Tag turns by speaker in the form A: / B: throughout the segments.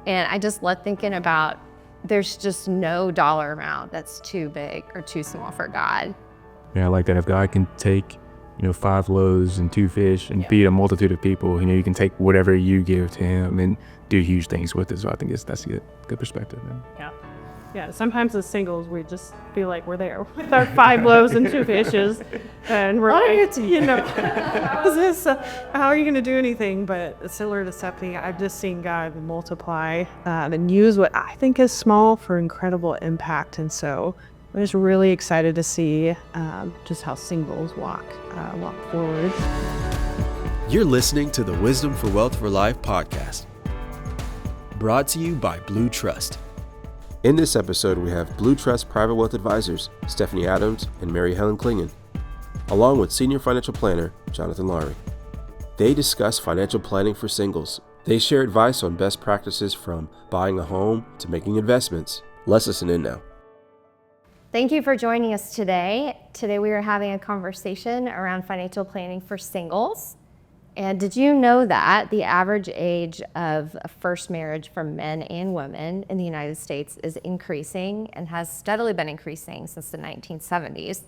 A: And I just love thinking about there's just no dollar amount that's too big or too small for God.
B: Yeah, I like that. If God can take, 5 loaves and 2 fish and feed a multitude of people, you can take whatever you give to him and do huge things with it. So I think that's a good perspective. Man.
C: Yeah, sometimes as singles, we just feel like we're there with our 5 loaves and 2 fishes. And we're like, how is this? How are you going to do anything? But similar to Stephanie, I've just seen God multiply and use what I think is small for incredible impact. And so I'm just really excited to see just how singles walk forward.
D: You're listening to the Wisdom for Wealth for Life podcast, brought to you by Blue Trust. In this episode, we have Blue Trust Private Wealth Advisors, Stephanie Adams and Mary Helen Klingen, along with Senior Financial Planner, Jonathan Lowery. They discuss financial planning for singles. They share advice on best practices from buying a home to making investments. Let's listen in now.
A: Thank you for joining us today. Today we are having a conversation around financial planning for singles. And did you know that the average age of a first marriage for men and women in the United States is increasing and has steadily been increasing since the 1970s?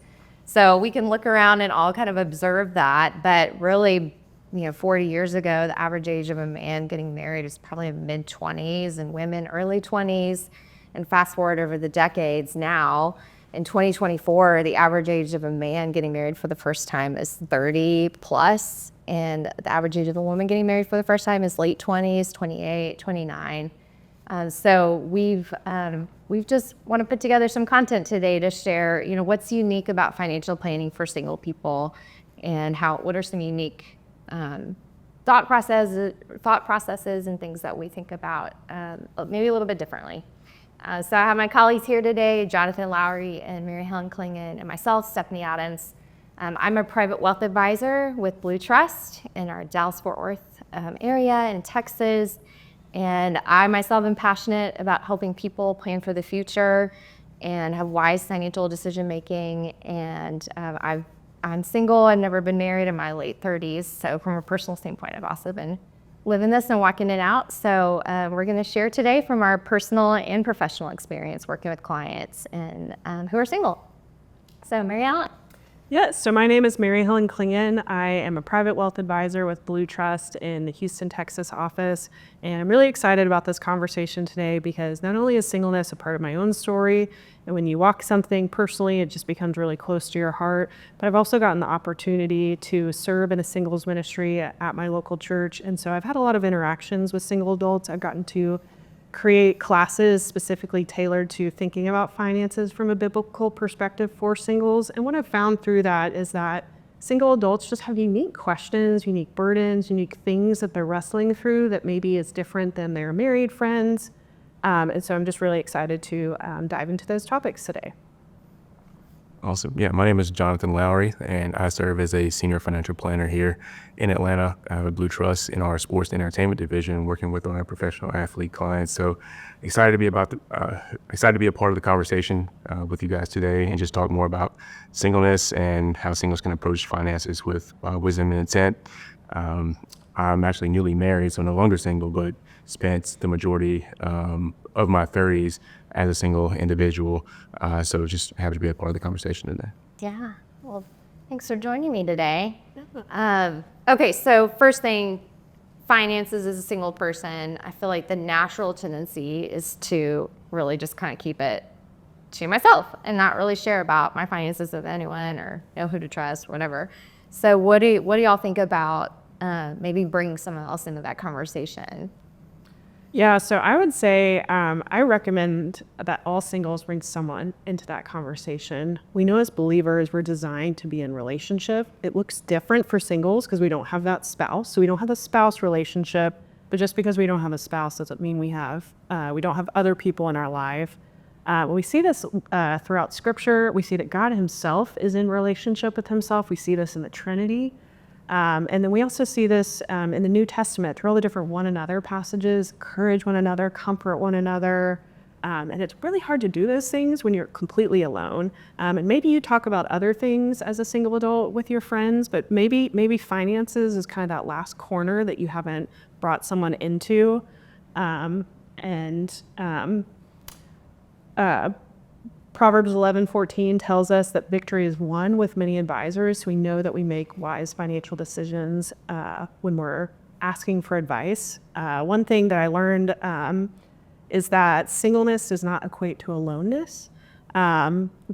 A: So we can look around and all kind of observe that, but really, 40 years ago, the average age of a man getting married is probably mid-20s and women early 20s. And fast forward over the decades now, in 2024, the average age of a man getting married for the first time is 30 plus. And the average age of a woman getting married for the first time is late 20s, 28, 29. So we've just want to put together some content today to share, what's unique about financial planning for single people, and what are some unique thought processes and things that we think about maybe a little bit differently. So I have my colleagues here today, Jonathan Lowery and Mary Helen Klingen, and myself, Stephanie Adams. I'm a private wealth advisor with Blue Trust in our Dallas-Fort Worth area in Texas. And I myself am passionate about helping people plan for the future and have wise financial decision making. And I'm single. I've never been married, in my late 30s. So from a personal standpoint, I've also been living this and walking it out. So we're going to share today from our personal and professional experience working with clients and who are single. So Mary Helen.
C: Yes, so my name is Mary Helen Klingen. I am a private wealth advisor with Blue Trust in the Houston, Texas office. And I'm really excited about this conversation today because not only is singleness a part of my own story, and when you walk something personally, it just becomes really close to your heart, but I've also gotten the opportunity to serve in a singles ministry at my local church. And so I've had a lot of interactions with single adults. I've gotten to create classes specifically tailored to thinking about finances from a biblical perspective for singles. And what I've found through that is that single adults just have unique questions, unique burdens, unique things that they're wrestling through that maybe is different than their married friends. And so I'm just really excited to dive into those topics today.
B: Awesome. Yeah, my name is Jonathan Lowery, and I serve as a senior financial planner here in Atlanta with Blue Trust in our sports and entertainment division, working with our professional athlete clients. So excited to be a part of the conversation with you guys today, and just talk more about singleness and how singles can approach finances with wisdom and intent. I'm actually newly married, so no longer single, but spent the majority of my 30s as a single individual. So just happy to be a part of the conversation today.
A: Yeah, well, thanks for joining me today. Okay, so first thing, finances as a single person, I feel like the natural tendency is to really just kind of keep it to myself and not really share about my finances with anyone or know who to trust, whatever. So what do y'all think about maybe bringing someone else into that conversation?
C: Yeah, so I would say I recommend that all singles bring someone into that conversation. We know as believers, we're designed to be in relationship. It looks different for singles because we don't have that spouse. So we don't have a spouse relationship, but just because we don't have a spouse doesn't mean we don't have other people in our life. We see this throughout Scripture. We see that God himself is in relationship with himself. We see this in the Trinity. And then we also see this in the New Testament through all the different one another passages, encourage one another, comfort one another. And it's really hard to do those things when you're completely alone. And maybe you talk about other things as a single adult with your friends, but maybe finances is kind of that last corner that you haven't brought someone into. And Proverbs 11:14 tells us that victory is won with many advisors. We know that we make wise financial decisions when we're asking for advice. One thing that I learned is that singleness does not equate to aloneness,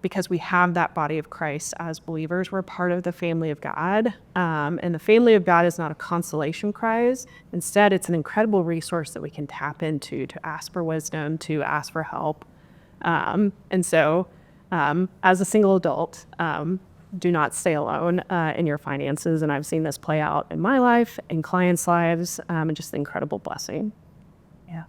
C: because we have that body of Christ as believers. We're part of the family of God, and the family of God is not a consolation prize. Instead, it's an incredible resource that we can tap into to ask for wisdom, to ask for help. And so, as a single adult, do not stay alone in your finances. And I've seen this play out in my life, in clients' lives, and just an incredible blessing. Yeah.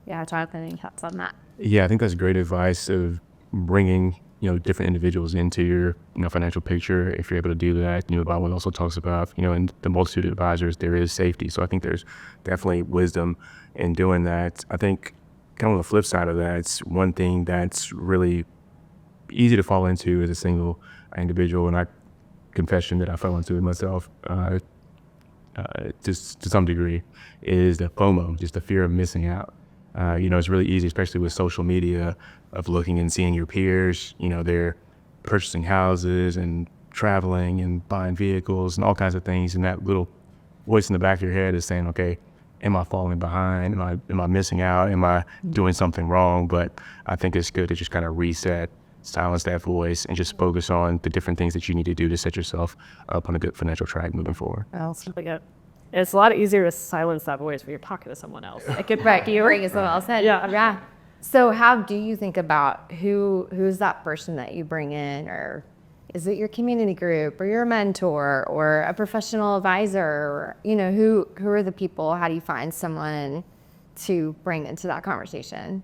A: Yeah, Jonathan, any thoughts on that?
B: Yeah, I think that's great advice of bringing, different individuals into your, financial picture. If you're able to do that, the Bible also talks about, in the multitude of advisors, there is safety. So I think there's definitely wisdom in doing that. I think kind of on the flip side of that, it's one thing that's really easy to fall into as a single individual, and I confession that I fell into it myself, just to some degree, is the FOMO, just the fear of missing out. It's really easy, especially with social media, of looking and seeing your peers, they're purchasing houses and traveling and buying vehicles and all kinds of things. And that little voice in the back of your head is saying, okay, am I falling behind? Am I missing out? Am I doing something wrong? But I think it's good to just kind of reset, silence that voice, and just focus on the different things that you need to do to set yourself up on a good financial track moving forward.
C: It's a lot easier to silence that voice when you're talking to someone else.
A: Right, you bring someone else in. Yeah. So how do you think about who's that person that you bring in, or is it your community group or your mentor or a professional advisor, or, who are the people? How do you find someone to bring into that conversation?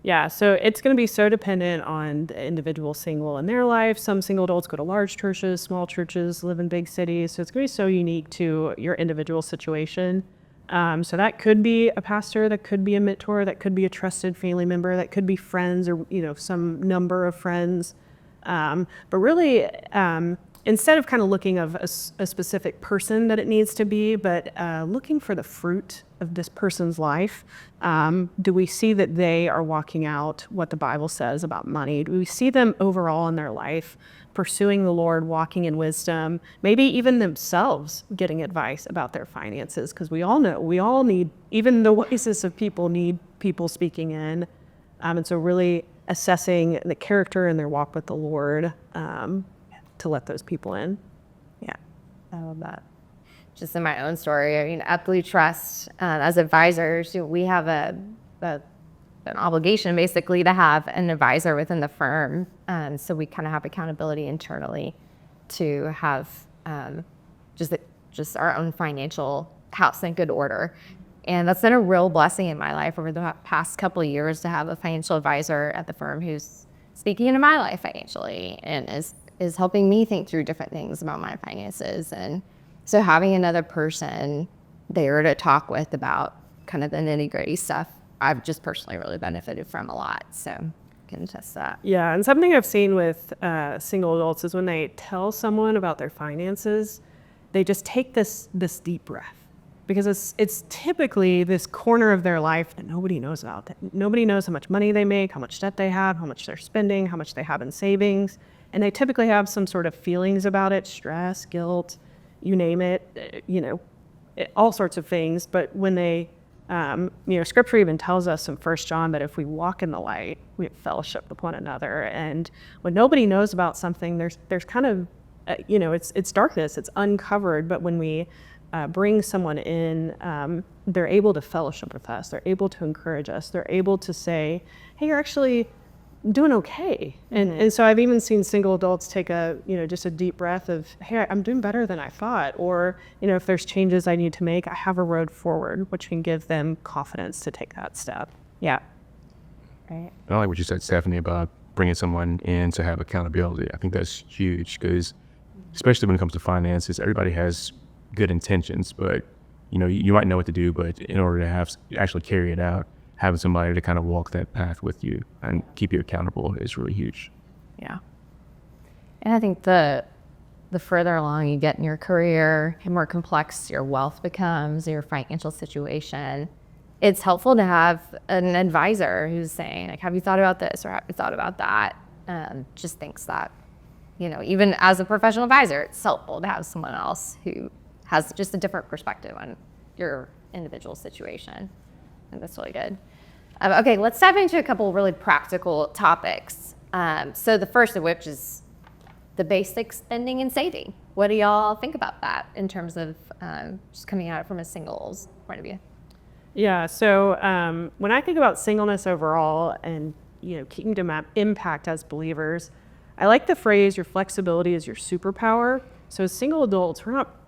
C: Yeah, so it's going to be so dependent on the individual single in their life. Some single adults go to large churches, small churches, live in big cities. So it's going to be so unique to your individual situation. So that could be a pastor, that could be a mentor, that could be a trusted family member, that could be friends, or, some number of friends. But really, instead of kind of looking of a specific person that it needs to be, but looking for the fruit of this person's life. Do we see that they are walking out what the Bible says about money? Do we see them overall in their life pursuing the Lord, walking in wisdom, maybe even themselves getting advice about their finances? Because we all know, we all need, even the wisest of people need people speaking in. And so really assessing the character and their walk with the Lord to let those people in. Yeah.
A: I love that. Just in my own story, at Blue Trust, as advisors, we have an obligation basically to have an advisor within the firm. So we kind of have accountability internally to have just our own financial house in good order. And that's been a real blessing in my life over the past couple of years, to have a financial advisor at the firm who's speaking into my life financially and is helping me think through different things about my finances. And so having another person there to talk with about kind of the nitty-gritty stuff, I've just personally really benefited from a lot. So I can attest to that.
C: Yeah, and something I've seen with single adults is when they tell someone about their finances, they just take this deep breath, because it's typically this corner of their life that nobody knows about. Nobody knows how much money they make, how much debt they have, how much they're spending, how much they have in savings. And they typically have some sort of feelings about it, stress, guilt, you name it, all sorts of things. But when they, Scripture even tells us in 1 John that if we walk in the light, we have fellowship with one another. And when nobody knows about something, there's kind of, it's darkness, it's uncovered. But when we bring someone in, they're able to fellowship with us. They're able to encourage us. They're able to say, hey, you're actually doing okay. And so I've even seen single adults take just a deep breath of, hey, I'm doing better than I thought. Or, if there's changes I need to make, I have a road forward, which can give them confidence to take that step. Yeah.
A: Right.
B: I like what you said, Stephanie, about bringing someone in to have accountability. I think that's huge, because especially when it comes to finances, everybody has good intentions, but you might know what to do, but in order to actually carry it out, having somebody to kind of walk that path with you and keep you accountable is really huge.
A: Yeah. And I think the further along you get in your career, the more complex your wealth becomes, your financial situation, it's helpful to have an advisor who's saying, like, have you thought about this or have you thought about that? Just thinks that, even as a professional advisor, it's helpful to have someone else who has just a different perspective on your individual situation. And that's really good. Okay, let's dive into a couple really practical topics. So the first of which is the basic spending and saving. What do y'all think about that in terms of just coming at it from a singles point of view?
C: Yeah, so when I think about singleness overall and kingdom impact as believers, I like the phrase, your flexibility is your superpower. So as single adults,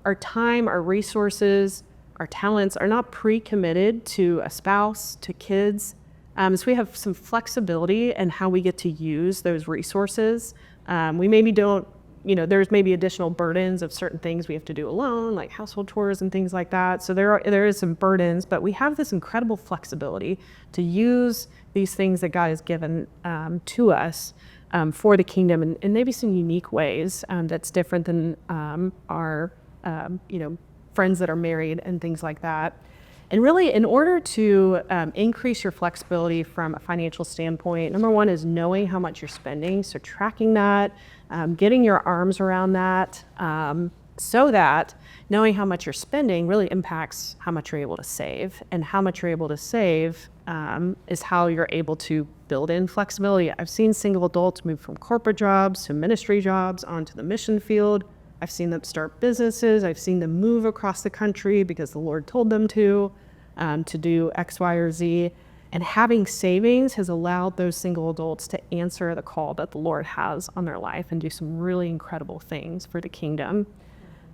C: our time, our resources, our talents are not pre-committed to a spouse, to kids. So we have some flexibility in how we get to use those resources. We maybe don't, there's maybe additional burdens of certain things we have to do alone, like household chores and things like that. So there is some burdens, but we have this incredible flexibility to use these things that God has given to us for the kingdom in maybe some unique ways that's different than our, friends that are married and things like that. And really, in order to increase your flexibility from a financial standpoint, number one is knowing how much you're spending. So tracking that, getting your arms around that, so that knowing how much you're spending really impacts how much you're able to save. And how much you're able to save is how you're able to build in flexibility. I've seen single adults move from corporate jobs to ministry jobs onto the mission field. I've seen them start businesses. I've seen them move across the country because the Lord told them to do X, Y, or Z. And having savings has allowed those single adults to answer the call that the Lord has on their life and do some really incredible things for the kingdom.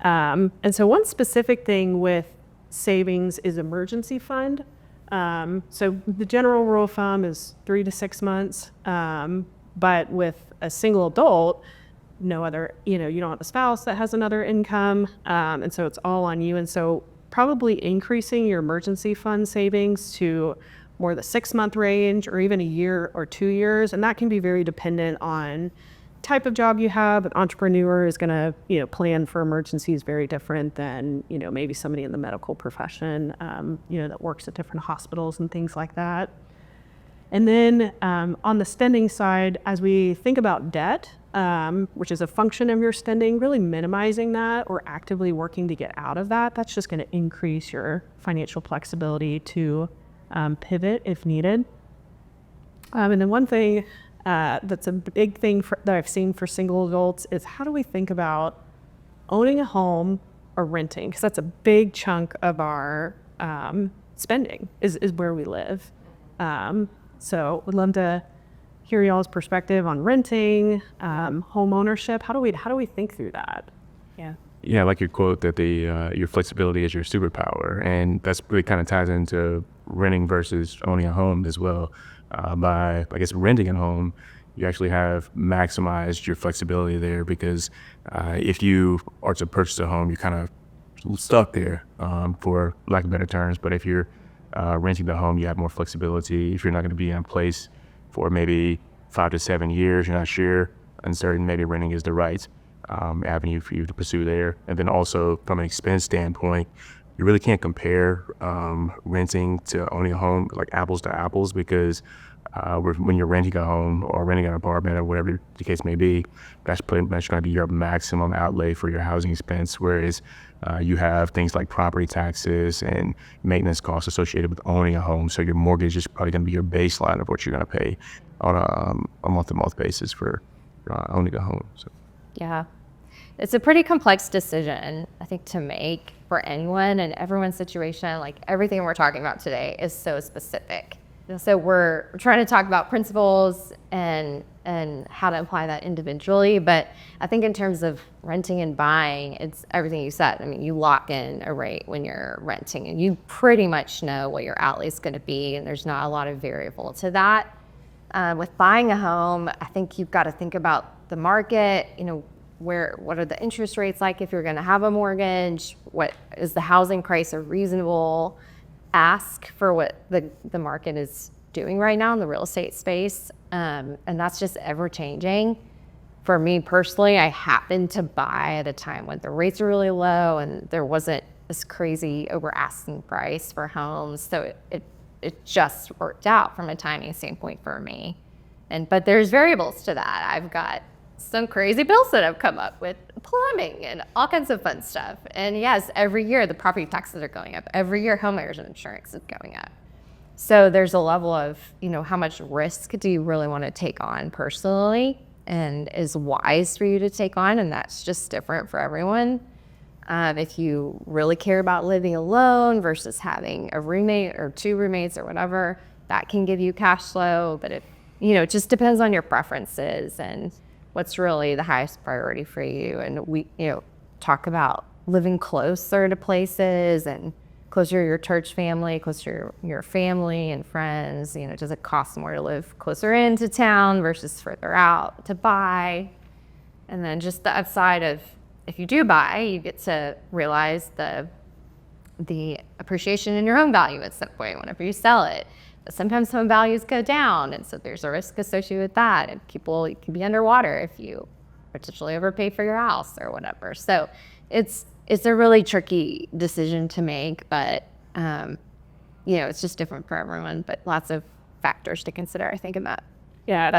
C: And so one specific thing with savings is emergency fund. So the general rule of thumb is 3 to 6 months. But with a single adult, no other, you don't have a spouse that has another income. And so it's all on you. And so probably increasing your emergency fund savings to more the 6-month range or even a year or 2 years. And that can be very dependent on type of job you have. An entrepreneur is going to, plan for emergencies very different than, maybe somebody in the medical profession, that works at different hospitals and things like that. And then on the spending side, as we think about debt, which is a function of your spending, really minimizing that or actively working to get out of that, that's just going to increase your financial flexibility to pivot if needed. And then one thing that's a big thing that I've seen for single adults is how do we think about owning a home or renting? Because that's a big chunk of our spending is where we live. So we'd love to hear y'all's perspective on renting, home ownership. How do we think through that? Yeah.
B: Yeah, I like your quote that your flexibility is your superpower, and that's really kind of ties into renting versus owning a home as well. By, I guess, renting a home, you actually have maximized your flexibility there because if you are to purchase a home, you're kind of stuck there, for lack of better terms. But if you're renting the home, you have more flexibility. If you're not going to be in place for maybe 5 to 7 years, you're not sure, uncertain, maybe renting is the right avenue for you to pursue there. And then also from an expense standpoint, you really can't compare renting to owning a home like apples to apples because when you're renting a home or renting an apartment or whatever the case may be, that's pretty much going to be your maximum outlay for your housing expense, whereas you have things like property taxes and maintenance costs associated with owning a home. So your mortgage is probably going to be your baseline of what you're going to pay on a month-to-month basis for owning a home. So.
A: Yeah. It's a pretty complex decision, I think, to make for anyone and everyone's situation. Like everything we're talking about today is so specific. So we're trying to talk about principles and how to apply that individually. But I think in terms of renting and buying, it's everything you said. I mean, you lock in a rate when you're renting and you pretty much know what your outlay is going to be. And there's not a lot of variable to that. With buying a home, I think you've got to think about the market, what are the interest rates like if you're going to have a mortgage? What is the housing price a reasonable ask for what the market is doing right now in the real estate space? And that's just ever changing. For me personally, I happened to buy at a time when the rates are really low and there wasn't this crazy over asking price for homes. So it it just worked out from a timing standpoint for me. But there's variables to that. I've got some crazy bills that have come up with plumbing and all kinds of fun stuff. And yes, every year the property taxes are going up. Every year homeowners insurance is going up. So there's a level of, how much risk do you really want to take on personally and is wise for you to take on? And that's just different for everyone. If you really care about living alone versus having a roommate or 2 roommates or whatever, that can give you cash flow. But it just depends on your preferences and what's really the highest priority for you. And we, talk about living closer to places and closer to your church family, closer to your family and friends. Does it cost more to live closer into town versus further out to buy? And then just the upside of, if you do buy, you get to realize the appreciation in your home value at some point whenever you sell it. But sometimes home values go down, and so there's a risk associated with that. And you can be underwater if you potentially overpay for your house or whatever. So it's a really tricky decision to make, but it's just different for everyone. But lots of factors to consider, I think, in that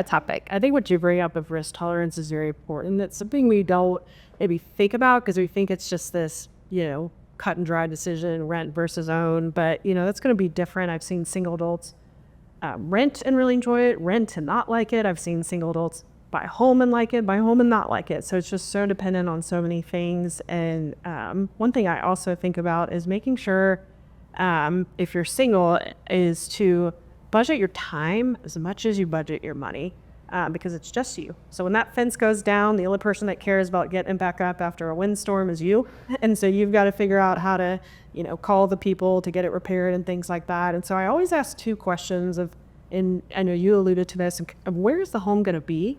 A: topic.
C: I think what you bring up of risk tolerance is very important. It's something we don't maybe think about because we think it's just this, cut and dry decision, rent versus own. But, that's going to be different. I've seen single adults rent and really enjoy it, rent and not like it. I've seen single adults buy a home and like it, buy a home and not like it. So it's just so dependent on so many things. And one thing I also think about is making sure if you're single is to budget your time as much as you budget your money. Because it's just you. So when that fence goes down, the only person that cares about getting back up after a windstorm is you. And so you've got to figure out how to, call the people to get it repaired and things like that. And so I always ask 2 questions and I know you alluded to this, of where is the home going to be?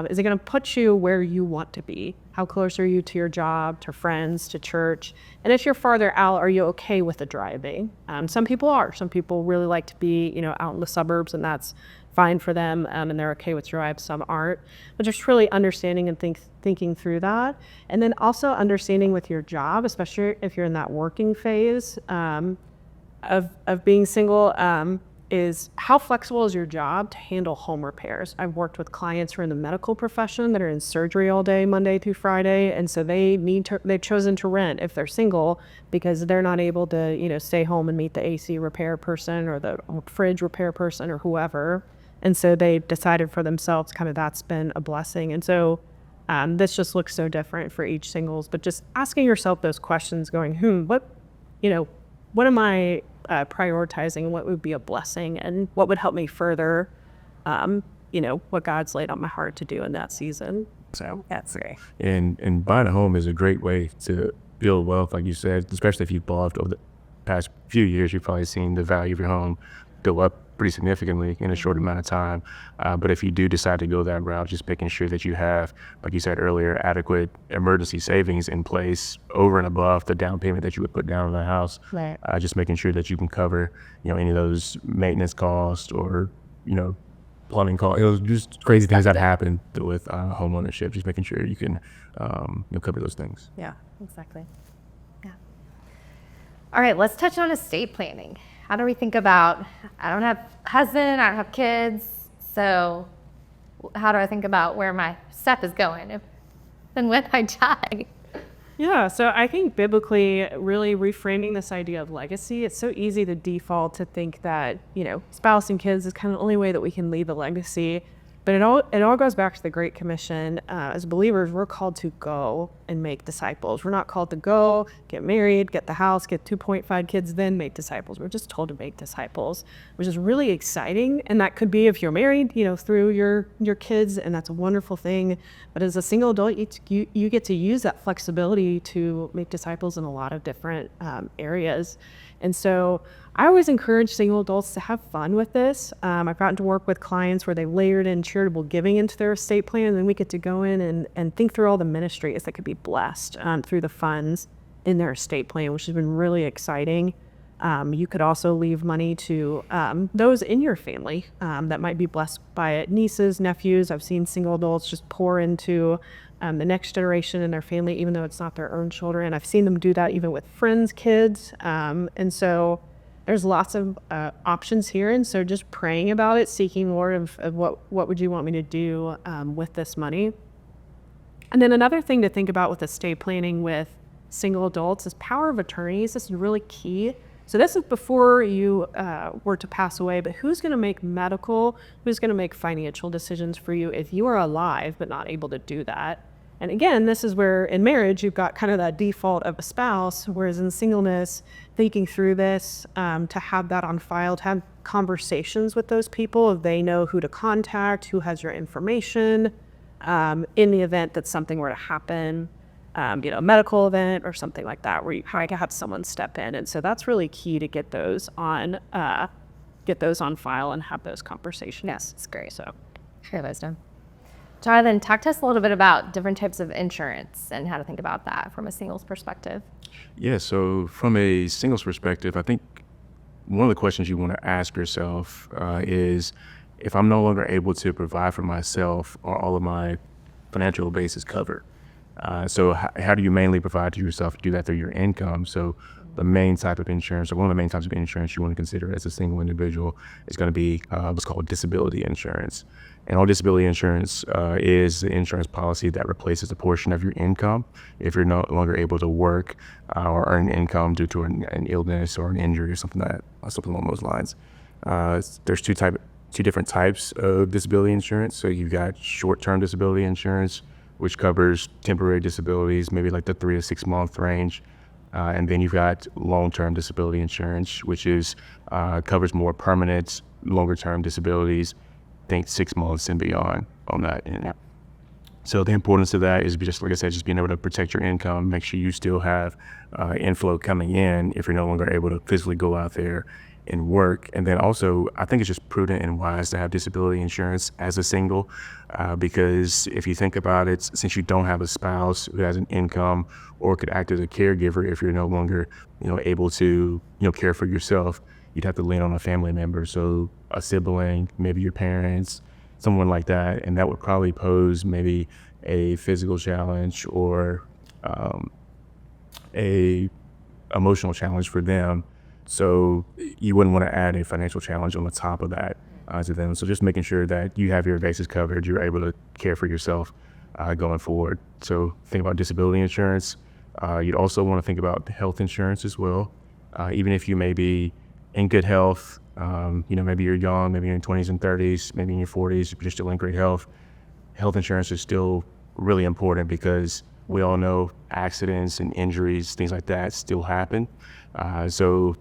C: Is it going to put you where you want to be? How close are you to your job, to friends, to church? And if you're farther out, are you okay with the driving? Some people are. Some people really like to be, out in the suburbs, and that's fine for them, and they're okay with drive. Some aren't. But just really understanding and thinking through that. And then also understanding with your job, especially if you're in that working phase of being single, is how flexible is your job to handle home repairs? I've worked with clients who are in the medical profession that are in surgery all day, Monday through Friday, and so they've chosen to rent if they're single because they're not able to, stay home and meet the AC repair person or the fridge repair person or whoever. And so they've decided for themselves kind of that's been a blessing. And so this just looks so different for each singles, but just asking yourself those questions going, what am I prioritizing? What would be a blessing and what would help me further, what God's laid on my heart to do in that season. So that's great.
B: And buying a home is a great way to build wealth, like you said, especially if you've bought over the past few years. You've probably seen the value of your home go up pretty significantly in a short amount of time. But if you do decide to go that route, just making sure that you have, like you said earlier, adequate emergency savings in place over and above the down payment that you would put down on the house.
A: Right.
B: Just making sure that you can cover, any of those maintenance costs or, plumbing costs. It was just crazy things that happen with home ownership. Just making sure you can cover those things.
A: Yeah, exactly. Yeah. All right, let's touch on estate planning. How do we think about, I don't have a husband, I don't have kids, so how do I think about where my stuff is going if and when I die?
C: Yeah, so I think biblically, really reframing this idea of legacy, it's so easy to default to think that, spouse and kids is kind of the only way that we can leave a legacy. But it all goes back to the Great Commission. As believers, we're called to go and make disciples. We're not called to go, get married, get the house, get 2.5 kids, then make disciples. We're just told to make disciples, which is really exciting. And that could be if you're married, through your kids, and that's a wonderful thing. But as a single adult, you get to use that flexibility to make disciples in a lot of different areas. And so I always encourage single adults to have fun with this. I've gotten to work with clients where they layered in charitable giving into their estate plan, and then we get to go in and think through all the ministries that could be blessed through the funds in their estate plan, which has been really exciting. You could also leave money to those in your family that might be blessed by it, nieces, nephews. I've seen single adults just pour into the next generation in their family, even though it's not their own children. I've seen them do that even with friends' kids. And so there's lots of options here. And so just praying about it, seeking more of what would you want me to do with this money. And then another thing to think about with estate planning with single adults is power of attorneys. This is really key. So this is before you were to pass away, but who's going to make medical, who's going to make financial decisions for you if you are alive but not able to do that? And again, this is where in marriage, you've got kind of that default of a spouse, whereas in singleness, thinking through this, to have that on file, to have conversations with those people, if they know who to contact, who has your information, in the event that something were to happen, a medical event or something like that, where you can have someone step in. And so that's really key to get those on file and have those conversations.
A: Yes, it's great.
C: So,
A: Great wisdom. Jonathan, talk to us a little bit about different types of insurance and how to think about that from a singles perspective.
B: Yeah, so from a singles perspective, I think one of the questions you want to ask yourself is, if I'm no longer able to provide for myself, are all of my financial bases covered? So how do you mainly provide to yourself? You do that through your income. So the main type of insurance, or one of the main types of insurance you want to consider as a single individual, is going to be what's called disability insurance. And all disability insurance is the insurance policy that replaces a portion of your income if you're no longer able to work or earn income due to an illness or an injury or something along those lines. There's two different types of disability insurance. So you've got short-term disability insurance, which covers temporary disabilities, maybe like the 3 to 6 month range. And then you've got long-term disability insurance, which covers more permanent, longer-term disabilities, think 6 months and beyond on that. And so the importance of that is just, like I said, just being able to protect your income, make sure you still have inflow coming in if you're no longer able to physically go out there and work. And then also, I think it's just prudent and wise to have disability insurance as a single, because if you think about it, since you don't have a spouse who has an income or could act as a caregiver if you're no longer, able to, care for yourself, you'd have to lean on a family member. So a sibling, maybe your parents, someone like that. And that would probably pose maybe a physical challenge or a emotional challenge for them. So you wouldn't want to add a financial challenge on the top of that to them. So just making sure that you have your bases covered, you're able to care for yourself going forward. So think about disability insurance. You'd also want to think about health insurance as well. Even if you may be in good health, maybe you're young, maybe you're in your 20s and 30s, maybe in your 40s, but you're still in great health. Health insurance is still really important because we all know accidents and injuries, things like that still happen. So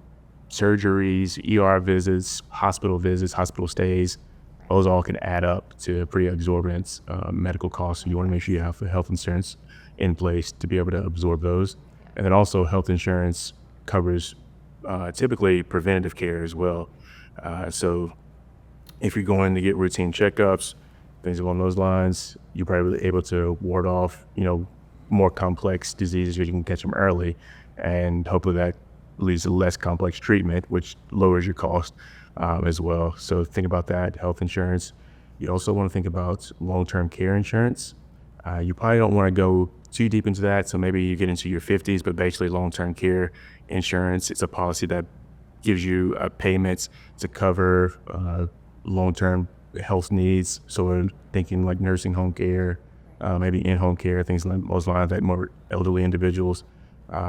B: surgeries, ER visits, hospital stays, those all can add up to pretty exorbitant medical costs. So you want to make sure you have the health insurance in place to be able to absorb those. And then also health insurance covers typically preventative care as well. So if you're going to get routine checkups, things along those lines, you're probably able to ward off, more complex diseases if you can catch them early. And hopefully that leads to less complex treatment, which lowers your cost as well. So think about that, health insurance. You also want to think about long-term care insurance. You probably don't want to go too deep into that. So maybe you get into your 50s, but basically long-term care insurance, it's a policy that gives you payments to cover long-term health needs. So we're thinking like nursing home care, maybe in-home care, things along those lines that more elderly individuals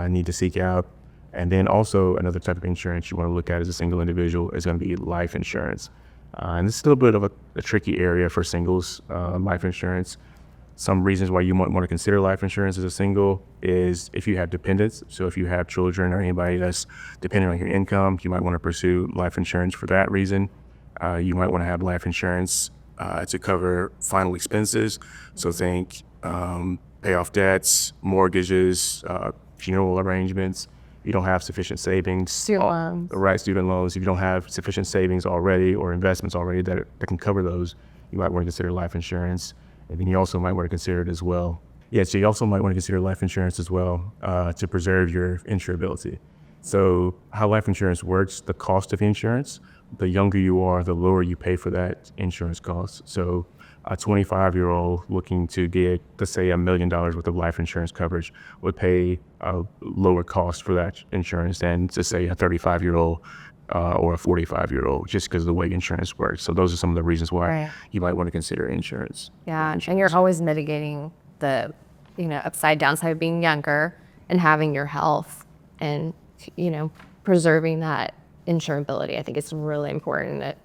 B: need to seek out. And then also another type of insurance you want to look at as a single individual is going to be life insurance. And this is still a bit of a tricky area for singles, life insurance. Some reasons why you might want to consider life insurance as a single is if you have dependents. So if you have children or anybody that's dependent on your income, you might want to pursue life insurance for that reason. You might want to have life insurance to cover final expenses. So think pay off debts, mortgages, funeral arrangements. You don't have sufficient savings.
A: Student loans.
B: Right, student loans. If you don't have sufficient savings already or investments already that can cover those, you might want to consider life insurance. And then you also might want to consider it as well. Yeah, so you also might want to consider life insurance as well to preserve your insurability. So how life insurance works, the cost of insurance, the younger you are, the lower you pay for that insurance cost. So a 25-year-old looking to get, let's say, $1 million worth of life insurance coverage would pay a lower cost for that insurance than, to say, a 35-year-old or a 45-year-old, just because of the way insurance works. So those are some of the reasons why
A: Right.
B: you might want to consider insurance.
A: Yeah, and you're always mitigating the, upside downside of being younger and having your health and, preserving that insurability. I think it's really important that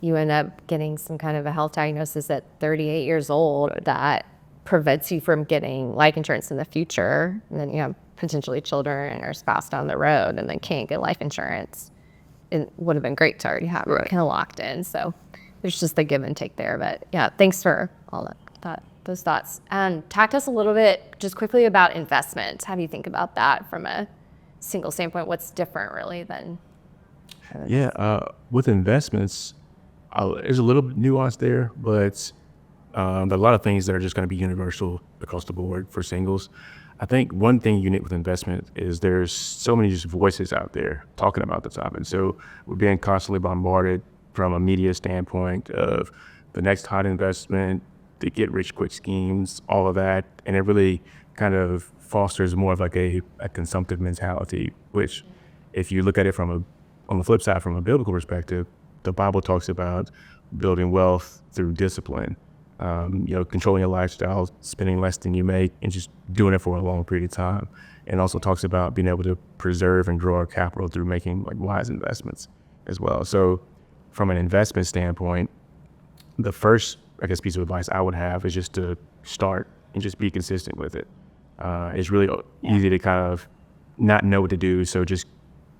A: you end up getting some kind of a health diagnosis at 38 years old that prevents you from getting life insurance in the future. And then you have potentially children or spouse down the road and then can't get life insurance. It would have been great to already have it kind of locked in. So there's just the give and take there. But yeah, thanks for all those thoughts. Talk to us a little bit just quickly about investments. How do you think about that from a single standpoint? What's different really than?
B: With investments, there's a little nuance there, but there are a lot of things that are just going to be universal across the board for singles. I think one thing unique with investment is there's so many just voices out there talking about the topic. So we're being constantly bombarded from a media standpoint of the next hot investment, the get rich quick schemes, all of that. And it really kind of fosters more of like a consumptive mentality, which if you look at it on the flip side, from a biblical perspective, the Bible talks about building wealth through discipline. Controlling your lifestyle, spending less than you make, and just doing it for a long period of time. And also talks about being able to preserve and grow our capital through making like wise investments as well. So from an investment standpoint, the first, piece of advice I would have is just to start and just be consistent with it. It's really easy to kind of not know what to do. So just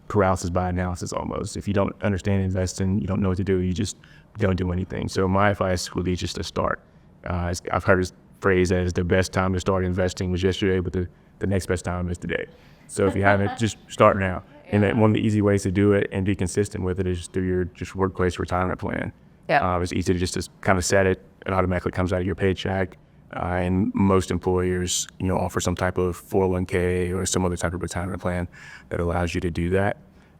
B: paralysis by analysis almost. If you don't understand investing, you don't know what to do, you just don't do anything. So my advice would be just to start. I've heard this phrase as the best time to start investing was yesterday, but the next best time is today. So if you haven't, just start now. And then one of the easy ways to do it and be consistent with it is through your just workplace retirement plan. It's easy to kind of set it. It automatically comes out of your paycheck. And most employers, offer some type of 401k or some other type of retirement plan that allows you to do that.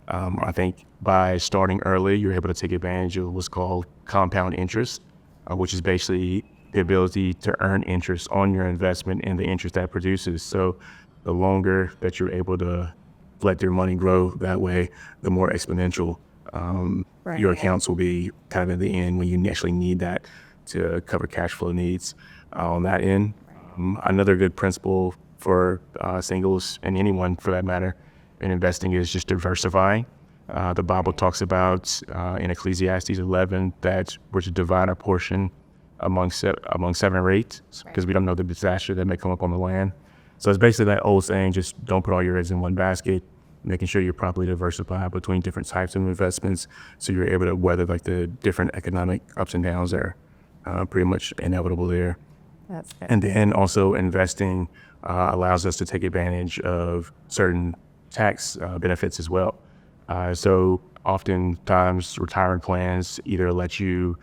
B: I think by starting early, you're able to take advantage of what's called compound interest, which is basically the ability to earn interest on your investment and the interest that produces. So the longer that you're able to let your money grow that way, the more exponential your accounts will be kind of in the end when you actually need that to cover cash flow needs on that end. Another good principle for singles and anyone for that matter in investing is just diversifying. The Bible talks about in Ecclesiastes 11 that we're to divide our portion among 7 or 8 because we don't know the disaster that may come up on the land. So it's basically that old saying, just don't put all your eggs in one basket, making sure you're properly diversified between different types of investments so you're able to weather like the different economic ups and downs that are pretty much inevitable there.
A: That's good.
B: And then also investing allows us to take advantage of certain tax benefits as well. So oftentimes retirement plans either let you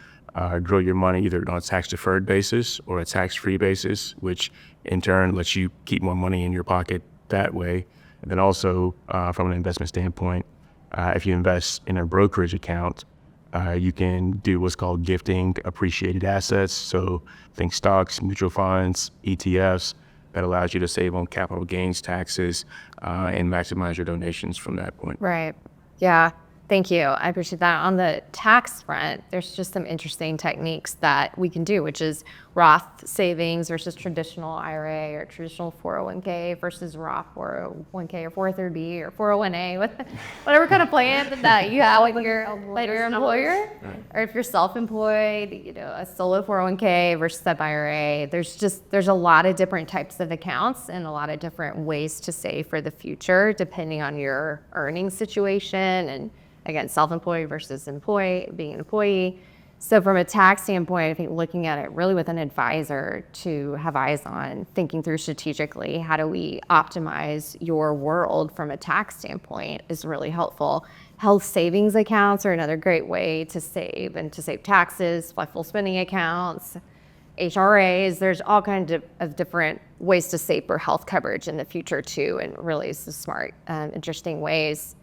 B: grow your money either on a tax deferred basis or a tax free basis, which in turn lets you keep more money in your pocket that way. And then also from an investment standpoint, if you invest in a brokerage account, you can do what's called gifting appreciated assets. So think stocks, mutual funds, ETFs. That allows you to save on capital gains taxes and maximize your donations from that point.
A: Right. Yeah. Thank you. I appreciate that. On the tax front, there's just some interesting techniques that we can do, which is Roth savings versus traditional IRA or traditional 401k versus Roth 401k or 403b or 401a, whatever kind of plan that you have when you're an employer, or if you're self-employed, a solo 401k versus SEP IRA. There's a lot of different types of accounts and a lot of different ways to save for the future, depending on your earning situation and, again, self-employed versus being an employee. So from a tax standpoint, I think looking at it really with an advisor to have eyes on, thinking through strategically, how do we optimize your world from a tax standpoint is really helpful. Health savings accounts are another great way to save and to save taxes, flexible spending accounts, HRAs. There's all kinds of different ways to save for health coverage in the future too, and really some smart, interesting ways.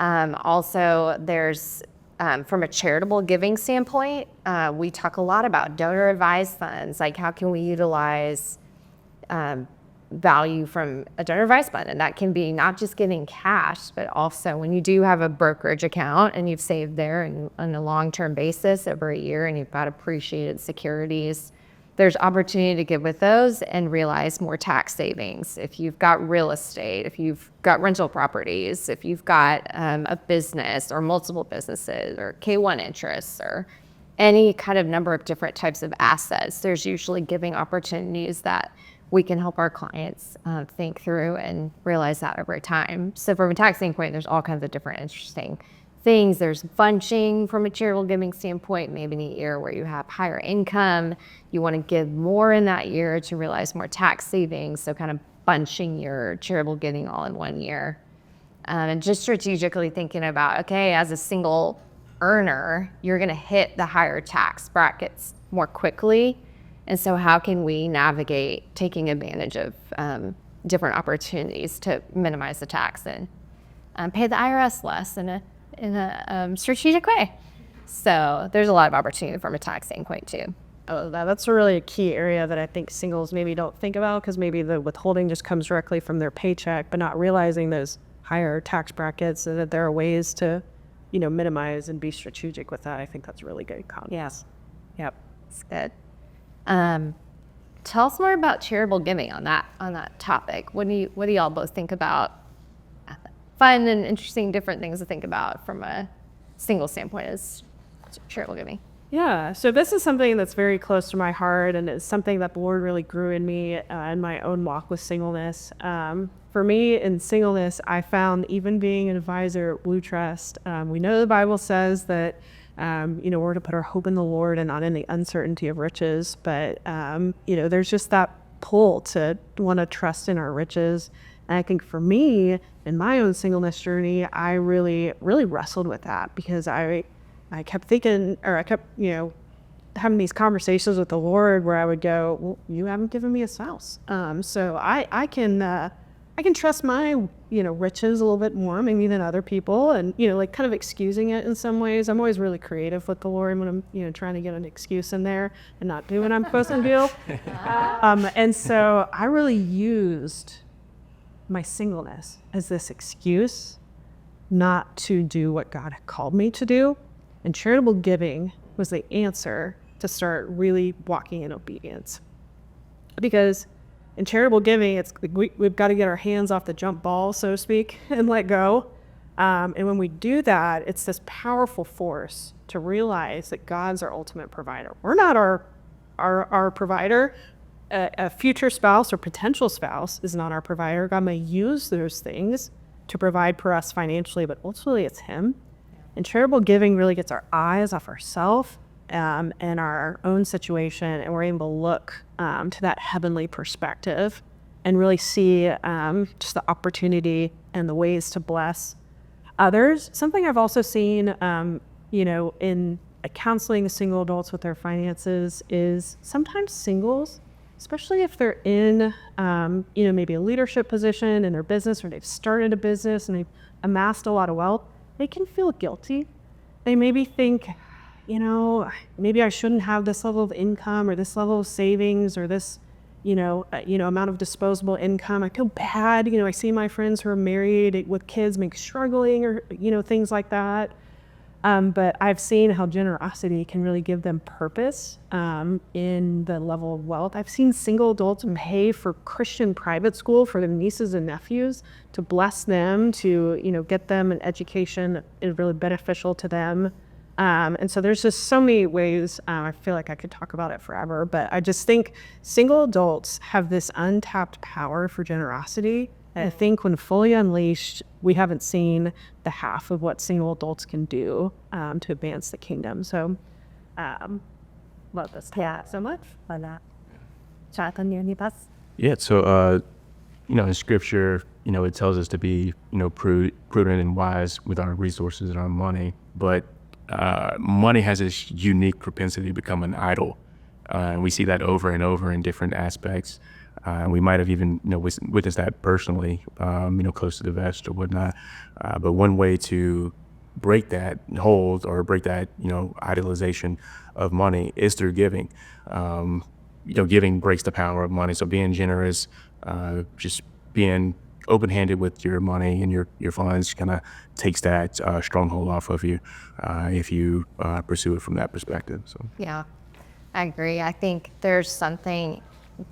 A: Also, there's, from a charitable giving standpoint, we talk a lot about donor advised funds, like how can we utilize value from a donor advice fund. And that can be not just giving cash, but also when you do have a brokerage account and you've saved there and on a long-term basis over a year and you've got appreciated securities, there's opportunity to give with those and realize more tax savings. If you've got real estate, if you've got rental properties, if you've got a business or multiple businesses or K-1 interests or any kind of number of different types of assets, there's usually giving opportunities that we can help our clients think through and realize that over time. So from a tax standpoint, there's all kinds of different interesting things. There's bunching from a charitable giving standpoint, maybe in a year where you have higher income, you want to give more in that year to realize more tax savings. So kind of bunching your charitable giving all in one year. And just strategically thinking about, okay, as a single earner, you're going to hit the higher tax brackets more quickly. And so how can we navigate taking advantage of different opportunities to minimize the tax and pay the IRS less in a strategic way? So there's a lot of opportunity from a tax standpoint too.
C: Oh, that's really a key area that I think singles maybe don't think about, because maybe the withholding just comes directly from their paycheck, but not realizing those higher tax brackets and that there are ways to, minimize and be strategic with that. I think that's really good context.
A: Yes.
C: Yep.
A: That's good. Tell us more about charitable giving on that topic. What do y'all both think about? Fun and interesting different things to think about from a single standpoint as charitable giving.
C: Yeah, so this is something that's very close to my heart, and it's something that the Lord really grew in me in my own walk with singleness. For me, in singleness, I found even being an advisor at Blue Trust, we know the Bible says that we're to put our hope in the Lord and not in the uncertainty of riches, but there's just that pull to want to trust in our riches. And I think for me, in my own singleness journey, I really, really wrestled with that, because I kept thinking, or I kept, having these conversations with the Lord where I would go, well, you haven't given me a spouse. So I can trust my, riches a little bit more maybe than other people, and, kind of excusing it in some ways. I'm always really creative with the Lord when I'm, trying to get an excuse in there and not do what I'm supposed to do. And so I really used my singleness as this excuse not to do what God had called me to do. And charitable giving was the answer to start really walking in obedience. Because in charitable giving, it's we've got to get our hands off the jump ball, so to speak, and let go. And when we do that, it's this powerful force to realize that God's our ultimate provider. We're not our provider. A future spouse or potential spouse is not our provider. God may use those things to provide for us financially, but ultimately it's Him. And charitable giving really gets our eyes off ourselves and our own situation, and we're able to look to that heavenly perspective and really see just the opportunity and the ways to bless others. Something I've also seen, in counseling single adults with their finances is sometimes singles, especially if they're in, maybe a leadership position in their business, or they've started a business and they've amassed a lot of wealth, they can feel guilty. They maybe think, maybe I shouldn't have this level of income or this level of savings or this, amount of disposable income. I feel bad. I see my friends who are married with kids maybe struggling or, things like that. But I've seen how generosity can really give them purpose in the level of wealth. I've seen single adults pay for Christian private school for their nieces and nephews to bless them, to get them an education that is really beneficial to them. And so there's just so many ways. I feel like I could talk about it forever, but I just think single adults have this untapped power for generosity. I think when fully unleashed, we haven't seen the half of what single adults can do to advance the kingdom. So, love this topic so much.
A: Love that. Jonathan, you have any thoughts?
B: Yeah, so, in Scripture, it tells us to be, prudent and wise with our resources and our money. But money has this unique propensity to become an idol. And we see that over and over in different aspects. We might have even witnessed that personally, close to the vest or whatnot. But one way to break that hold or break that, idolization of money is through giving. giving breaks the power of money. So being generous, just being open-handed with your money and your funds kind of takes that stronghold off of you if you pursue it from that perspective. So
A: Yeah, I agree. I think there's something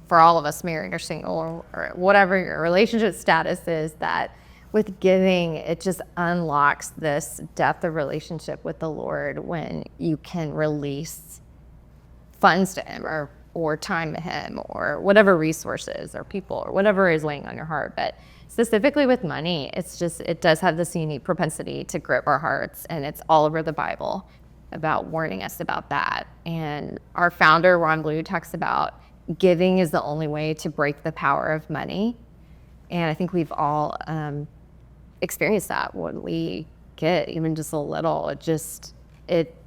A: for all of us, married or single or whatever your relationship status is, that with giving, it just unlocks this depth of relationship with the Lord when you can release funds to Him or time to Him or whatever resources or people or whatever is weighing on your heart. But specifically with money, it does have this unique propensity to grip our hearts, and it's all over the Bible about warning us about that. And our founder, Ron Blue, talks about giving is the only way to break the power of money. And I think we've all experienced that when we get even just a little,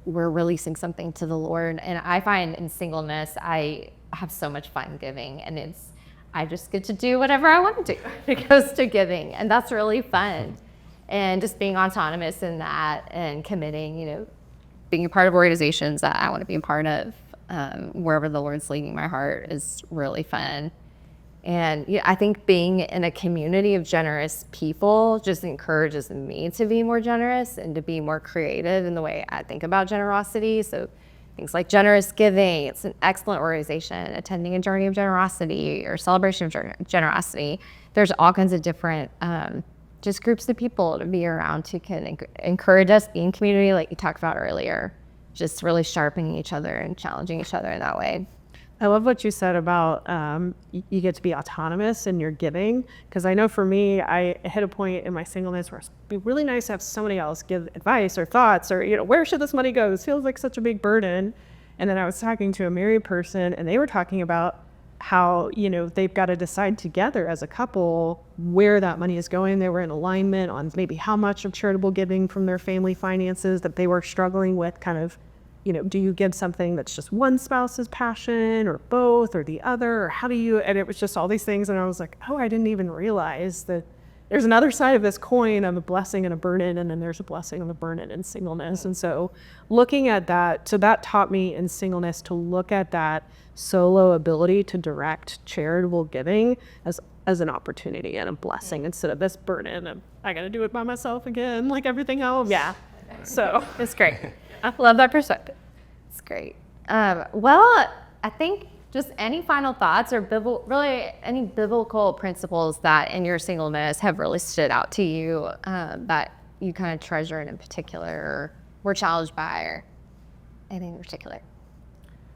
A: we're releasing something to the Lord. And I find in singleness, I have so much fun giving, and I just get to do whatever I want to do when it goes to giving. And that's really fun. And just being autonomous in that and committing, being a part of organizations that I want to be a part of, wherever the Lord's leading my heart, is really fun. And I think being in a community of generous people just encourages me to be more generous and to be more creative in the way I think about generosity. So things like Generous Giving, it's an excellent organization. Attending a Journey of Generosity or Celebration of Generosity. There's all kinds of different just groups of people to be around who can encourage us, be in community like you talked about earlier, just really sharpening each other and challenging each other in that way.
C: I love what you said about you get to be autonomous in your giving, because I know for me, I hit a point in my singleness where it'd be really nice to have somebody else give advice or thoughts or, where should this money go? This feels like such a big burden. And then I was talking to a married person, and they were talking about how, they've got to decide together as a couple where that money is going. They were in alignment on maybe how much of charitable giving from their family finances that they were struggling with, kind of, do you give something that's just one spouse's passion or both or the other, or how do you, and it was just all these things. And I was like, oh, I didn't even realize that there's another side of this coin of a blessing and a burden, and then there's a blessing and a burden in singleness. And so looking at that, so that taught me in singleness to look at that solo ability to direct charitable giving as an opportunity and a blessing instead of this burden of, I got to do it by myself again, like everything else.
A: Yeah.
C: So
A: it's great. I love that perspective. It's great. Well, I think just any final thoughts or really any biblical principles that in your singleness have really stood out to you, that you kind of treasure in particular or were challenged by, or anything in particular?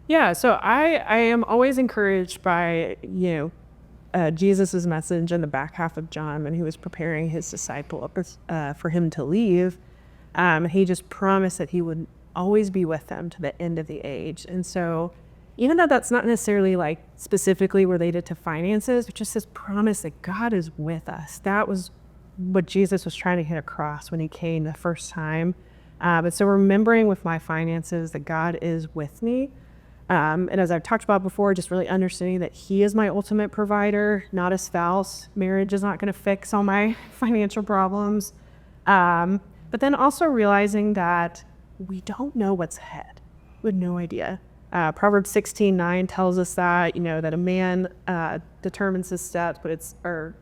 C: Yeah, so I am always encouraged by, Jesus's message in the back half of John when he was preparing his disciple for him to leave. He just promised that he would always be with them to the end of the age. And so even though that's not necessarily like specifically related to finances, but just this promise that God is with us. That was what Jesus was trying to hit across when he came the first time. But so remembering with my finances that God is with me. And as I've talked about before, just really understanding that he is my ultimate provider, not a spouse. Marriage is not going to fix all my financial problems. But then also realizing that we don't know what's ahead. We have no idea. Proverbs 16:9 tells us that, that a man determines his steps, but it's the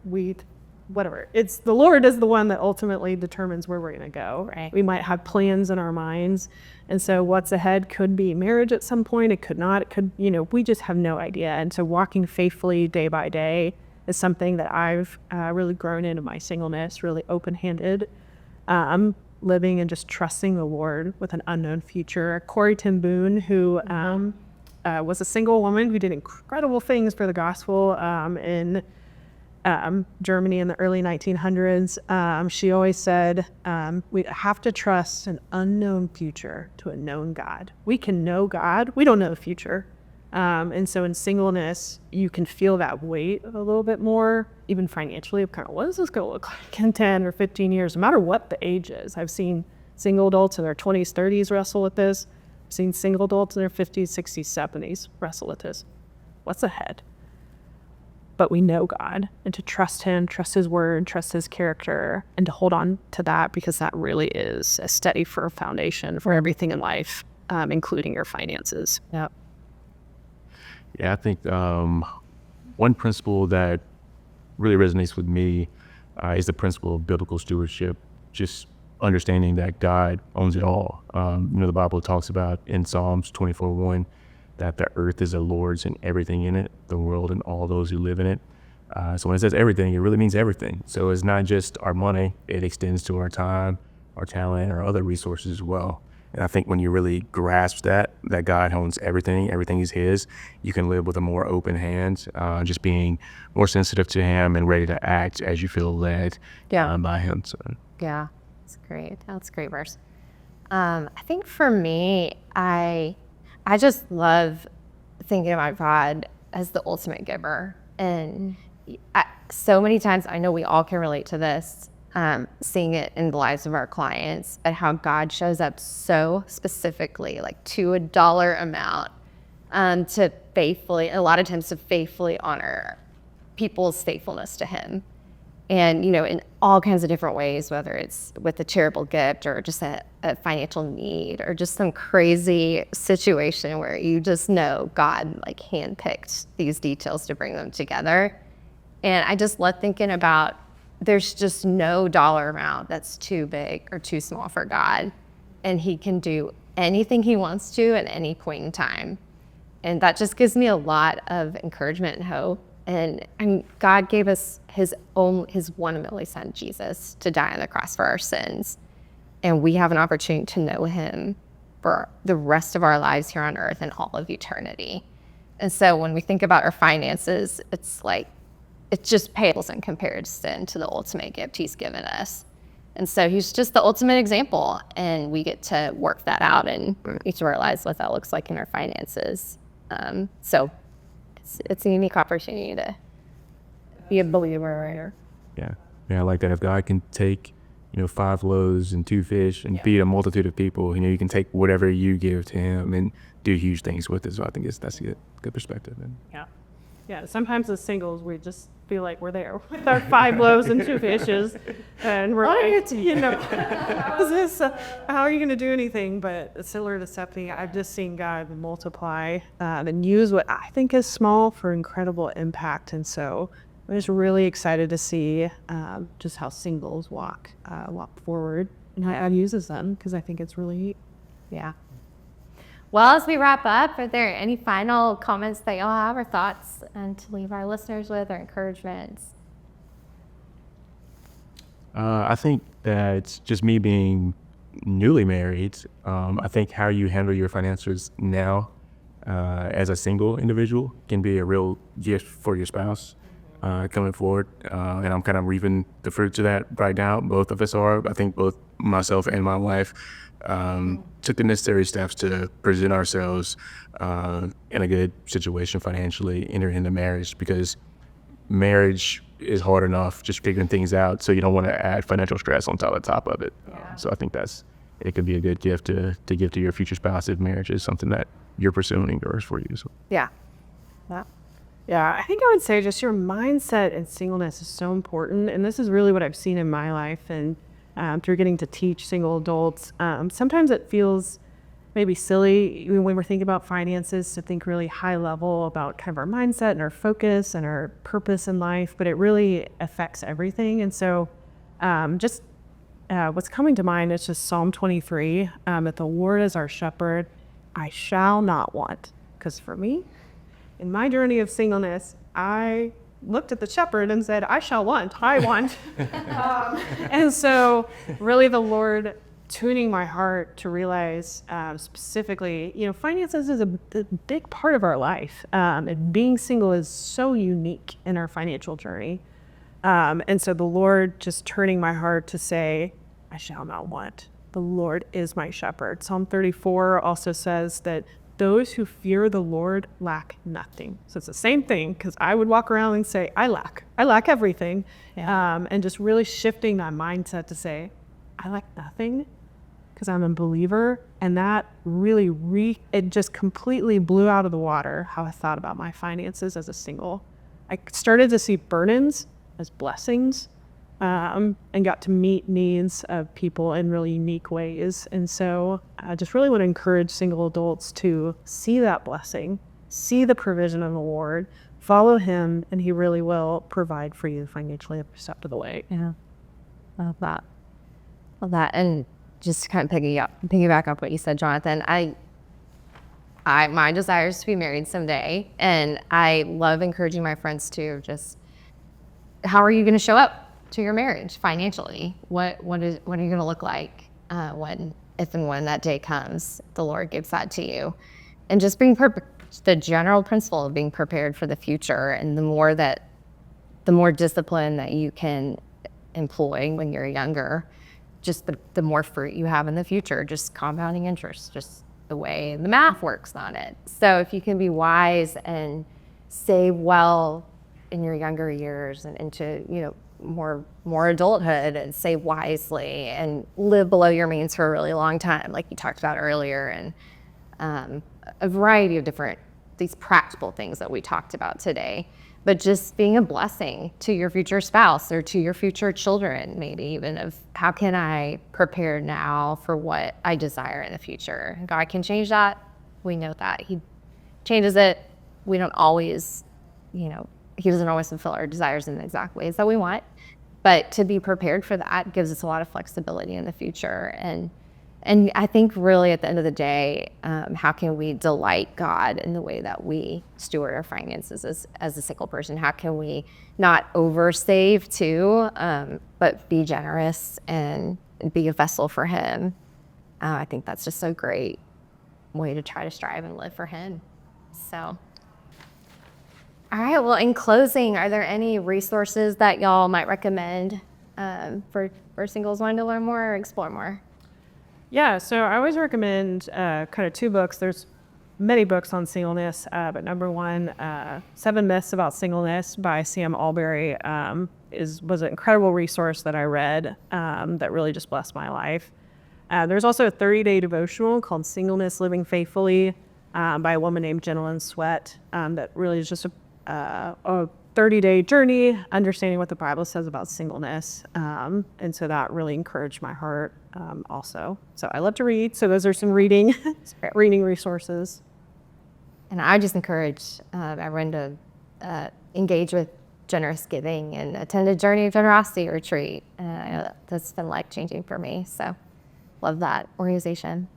C: Lord is the one that ultimately determines where we're going to go.
A: Right.
C: We might have plans in our minds. And so what's ahead could be marriage at some point. It could not. It could, we just have no idea. And so walking faithfully day by day is something that I've really grown into my singleness, really open-handed. Living and just trusting the Lord with an unknown future. Corrie ten Boom, who was a single woman who did incredible things for the gospel in Germany in the early 1900s. She always said, we have to trust an unknown future to a known God. We can know God. We don't know the future. And so in singleness, you can feel that weight a little bit more, even financially, of kind of what is this going to look like in 10 or 15 years, no matter what the age is. I've seen single adults in their 20s, 30s wrestle with this. I've seen single adults in their 50s, 60s, 70s wrestle with this. What's ahead? But we know God, and to trust him, trust his word, trust his character, and to hold on to that, because that really is a steady, firm foundation for everything in life, including your finances.
A: Yep.
B: Yeah, I think one principle that really resonates with me is the principle of biblical stewardship, just understanding that God owns it all. The Bible talks about in Psalms 24:1 that the earth is the Lord's and everything in it, the world and all those who live in it. So when it says everything, it really means everything. So it's not just our money, it extends to our time, our talent, or other resources as well. And I think when you really grasp that God owns everything, everything is His, you can live with a more open hand, just being more sensitive to Him and ready to act as you feel led by Him. So.
A: Yeah, that's great. That's a great verse. I think for me, I just love thinking about God as the ultimate giver. And so many times, I know we all can relate to this, seeing it in the lives of our clients, and how God shows up so specifically, like to a dollar amount, to faithfully, a lot of times to faithfully honor people's faithfulness to Him. And, in all kinds of different ways, whether it's with a charitable gift or just a financial need or just some crazy situation where you just know God like handpicked these details to bring them together. And I just love thinking about there's just no dollar amount that's too big or too small for God. And He can do anything He wants to at any point in time. And that just gives me a lot of encouragement and hope. And God gave us His one and only Son, Jesus, to die on the cross for our sins. And we have an opportunity to know Him for the rest of our lives here on earth and all of eternity. And so when we think about our finances, it's like, it just pales in comparison to the ultimate gift He's given us. And so He's just the ultimate example. And we get to work that out in each of our lives, what that looks like in our finances. So it's a unique opportunity to be a believer.
B: Yeah, I like that. If God can take 5 loaves and 2 fish and feed a multitude of people, you can take whatever you give to Him and do huge things with it. So I think that's a good perspective.
C: Yeah, sometimes as singles, we just feel like we're there with our 5 loaves and 2 fishes, and we're like, how is this? How are you going to do anything? But similar to Stephanie, I've just seen God multiply and use what I think is small for incredible impact. And so I'm just really excited to see just how singles walk forward and how God uses them, because I think it's really neat.
A: Yeah. Well, as we wrap up, are there any final comments that y'all have or thoughts to leave our listeners with or encouragements?
B: I think that just me being newly married, I think how you handle your finances now as a single individual can be a real gift for your spouse coming forward. And I'm kind of reaping the fruits of that right now. Both of us are. I think both myself and my wife took the necessary steps to present ourselves in a good situation financially, enter into marriage, because marriage is hard enough just figuring things out. So you don't want to add financial stress on top of it. So I think it could be a good gift to give to your future spouse if marriage is something that you're pursuing or is for you. So.
A: Yeah.
C: Yeah, I think I would say just your mindset in singleness is so important. And this is really what I've seen in my life and through getting to teach single adults. Sometimes it feels maybe silly even when we're thinking about finances to think really high level about kind of our mindset and our focus and our purpose in life, but it really affects everything. And so what's coming to mind is just Psalm 23, that the Lord is our shepherd, I shall not want. Because for me, in my journey of singleness, I looked at the shepherd and said, I want. And so really the Lord tuning my heart to realize specifically, finances is a big part of our life. And being single is so unique in our financial journey. And so the Lord just turning my heart to say, I shall not want. The Lord is my shepherd. Psalm 34 also says that those who fear the Lord lack nothing. So it's the same thing, because I would walk around and say, I lack everything. Yeah. And just really shifting that mindset to say, I lack nothing because I'm a believer. And that really, it just completely blew out of the water how I thought about my finances as a single. I started to see burdens as blessings, and got to meet needs of people in really unique ways. And so I just really want to encourage single adults to see that blessing see the provision of the Lord, follow him, and he really will provide for you financially every step of the way.
A: Yeah. Love that. Love that. And just to kind of piggyback up what you said, Jonathan, my desire is to be married someday. And I love encouraging my friends to just, how are you going to show up to your marriage financially? What are you going to look like if and when that day comes, the Lord gives that to you? And just being the general principle of being prepared for the future. And the more discipline that you can employ when you're younger, just the more fruit you have in the future, just compounding interest, just the way the math works on it. So if you can be wise and save well in your younger years and into, more adulthood, and save wisely and live below your means for a really long time, like you talked about earlier, and a variety of these practical things that we talked about today, but just being a blessing to your future spouse or to your future children, maybe even, of how can I prepare now for what I desire in the future? God can change that. We know that. He changes it. We don't always, he doesn't always fulfill our desires in the exact ways that we want, but to be prepared for that gives us a lot of flexibility in the future. And I think really at the end of the day, how can we delight God in the way that we steward our finances as a single person? How can we not oversave too, but be generous and be a vessel for him? I think that's just a great way to try to strive and live for him. So, all right, well, in closing, are there any resources that y'all might recommend for singles wanting to learn more or explore more?
C: Yeah, so I always recommend kind of two books. There's many books on singleness, but number one, 7 Myths About Singleness by Sam Allberry was an incredible resource that I read that really just blessed my life. There's also a 30-day devotional called Singleness Living Faithfully by a woman named Jenilyn Sweat that really is just a 30-day journey, understanding what the Bible says about singleness. And so that really encouraged my heart also. So I love to read. So those are some reading resources.
A: And I just encourage everyone to engage with generous giving and attend a Journey of Generosity retreat. That's been life-changing for me. So love that organization.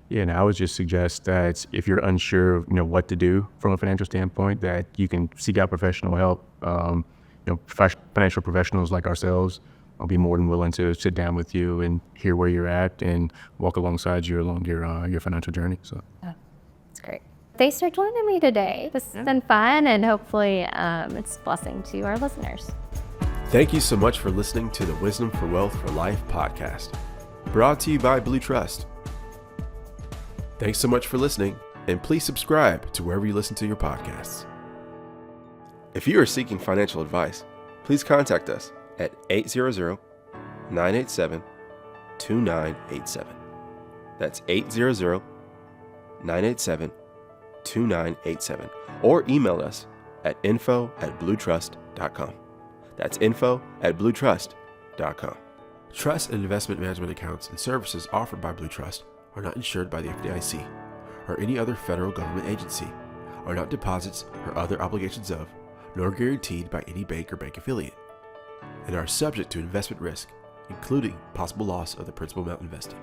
B: Yeah, and I would just suggest that if you're unsure of what to do from a financial standpoint, that you can seek out professional help. Financial professionals like ourselves will be more than willing to sit down with you and hear where you're at and walk alongside you along your financial journey. So
A: That's great. Thanks for joining me today. This has been fun, and hopefully it's a blessing to our listeners.
D: Thank you so much for listening to the Wisdom for Wealth for Life podcast, brought to you by Blue Trust. Thanks so much for listening, and please subscribe to wherever you listen to your podcasts. If you are seeking financial advice, please contact us at 800-987-2987. That's 800-987-2987. Or email us at info@bluetrust.com. That's info@bluetrust.com. Trust and investment management accounts and services offered by Blue Trust are not insured by the FDIC or any other federal government agency, are not deposits or other obligations of, nor guaranteed by any bank or bank affiliate, and are subject to investment risk, including possible loss of the principal amount invested.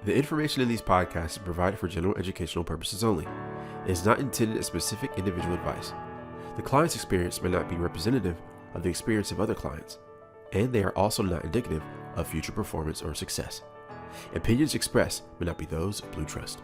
D: The information in these podcasts is provided for general educational purposes only. It is not intended as specific individual advice. The client's experience may not be representative of the experience of other clients, and they are also not indicative of future performance or success. Opinions expressed may not be those of Blue Trust.